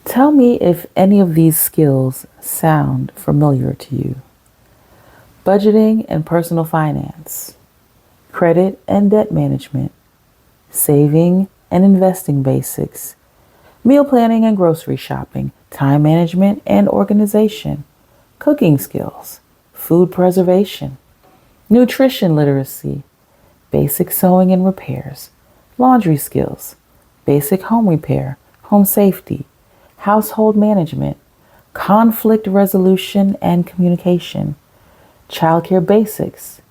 Tell me if any of these skills sound familiar to you. Budgeting and personal finance, credit and debt management, saving and investing basics, meal planning and grocery shopping, time management and organization, cooking skills, food preservation, nutrition literacy, basic sewing and repairs, laundry skills, basic home repair, home safety, household management, conflict resolution and communication, childcare basics,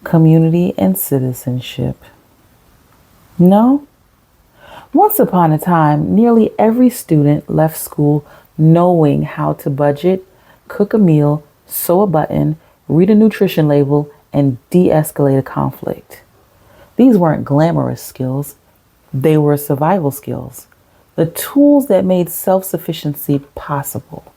community and citizenship. No? Once upon a time, nearly every student left school knowing how to budget, cook a meal, sew a button, read a nutrition label, and de-escalate a conflict. These weren't glamorous skills, they were survival skills, the tools that made self-sufficiency possible.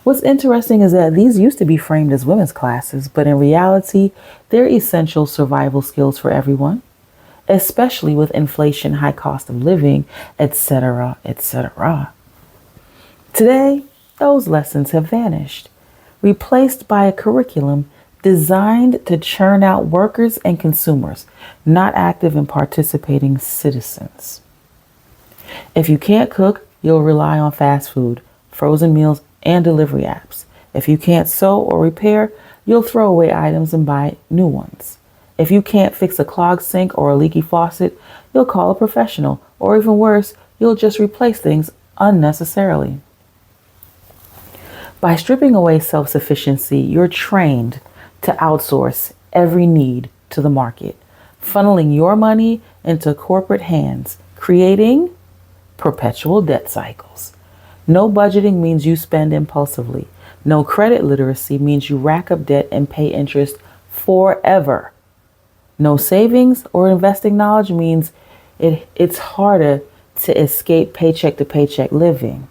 What's interesting is that these used to be framed as women's classes, but in reality, they're essential survival skills for everyone, especially with inflation, high cost of living, etc., etc. Today, those lessons have vanished, replaced by a curriculum designed to churn out workers and consumers, not active and participating citizens. If you can't cook, you'll rely on fast food, frozen meals, and delivery apps. If you can't sew or repair, you'll throw away items and buy new ones. If you can't fix a clogged sink or a leaky faucet, you'll call a professional, or even worse, you'll just replace things unnecessarily. By stripping away self-sufficiency, you're trained to outsource every need to the market, funneling your money into corporate hands, creating perpetual debt cycles. No budgeting means you spend impulsively. No credit literacy means you rack up debt and pay interest forever. No savings or investing knowledge means it's harder to escape paycheck to paycheck living.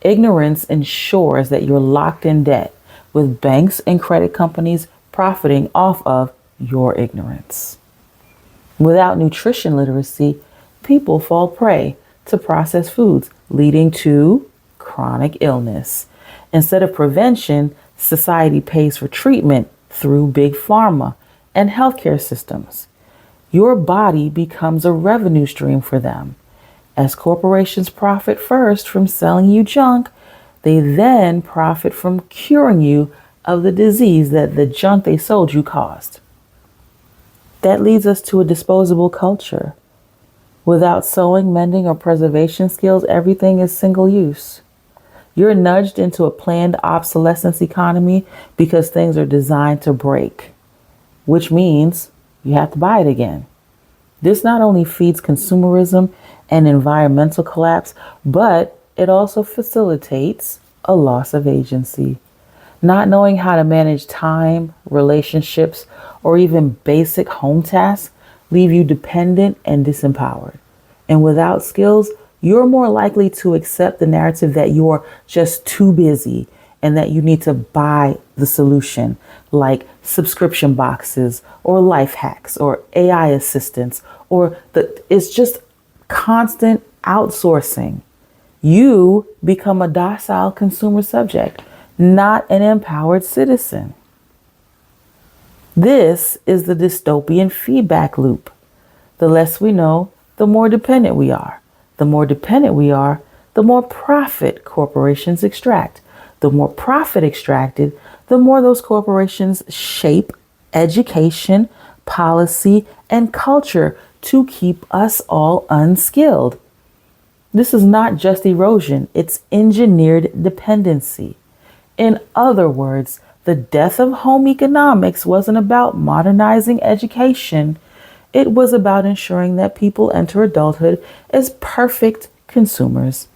Ignorance ensures that you're locked in debt, with banks and credit companies profiting off of your ignorance. Without nutrition literacy, people fall prey to processed foods, leading to chronic illness. Instead of prevention, society pays for treatment through big pharma and healthcare systems. Your body becomes a revenue stream for them. As corporations profit first from selling you junk, they then profit from curing you of the disease that the junk they sold you caused. That leads us to a disposable culture. Without sewing, mending, or preservation skills, everything is single use. You're nudged into a planned obsolescence economy because things are designed to break, which means you have to buy it again. This not only feeds consumerism and environmental collapse, but it also facilitates a loss of agency. Not knowing how to manage time, relationships, or even basic home tasks leave you dependent and disempowered. And without skills, you're more likely to accept the narrative that you're just too busy and that you need to buy the solution, like subscription boxes or life hacks or AI assistants, it's just constant outsourcing. You become a docile consumer subject, not an empowered citizen. This is the dystopian feedback loop. The less we know, the more dependent we are. The more dependent we are, the more profit corporations extract. The more profit extracted, the more those corporations shape education, policy, and culture to keep us all unskilled. This is not just erosion, it's engineered dependency. In other words, the death of home economics wasn't about modernizing education. It was about ensuring that people enter adulthood as perfect consumers,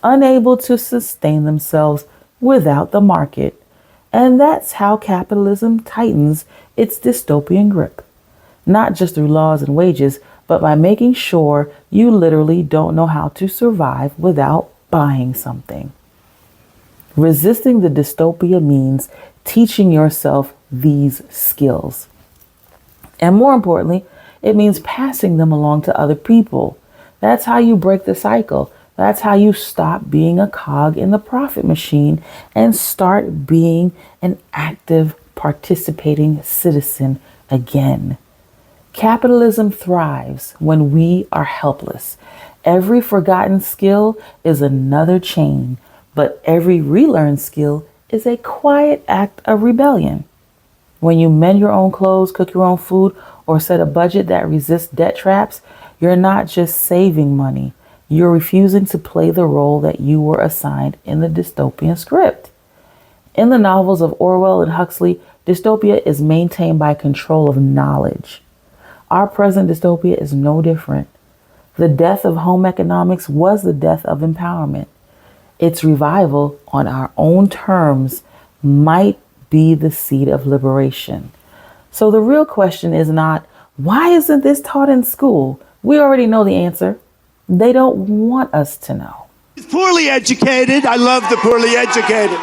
unable to sustain themselves without the market. And that's how capitalism tightens its dystopian grip. Not just through laws and wages, but by making sure you literally don't know how to survive without buying something. Resisting the dystopia means teaching yourself these skills. And more importantly, it means passing them along to other people. That's how you break the cycle. That's how you stop being a cog in the profit machine and start being an active, participating citizen again. Capitalism thrives when we are helpless. Every forgotten skill is another chain, but every relearned skill is a quiet act of rebellion. When you mend your own clothes, cook your own food, or set a budget that resists debt traps, you're not just saving money. You're refusing to play the role that you were assigned in the dystopian script. In the novels of Orwell and Huxley, dystopia is maintained by control of knowledge. Our present dystopia is no different. The death of home economics was the death of empowerment. Its revival on our own terms might be the seed of liberation. So the real question is not, why isn't this taught in school? We already know the answer. They don't want us to know. Poorly educated. I love the poorly educated.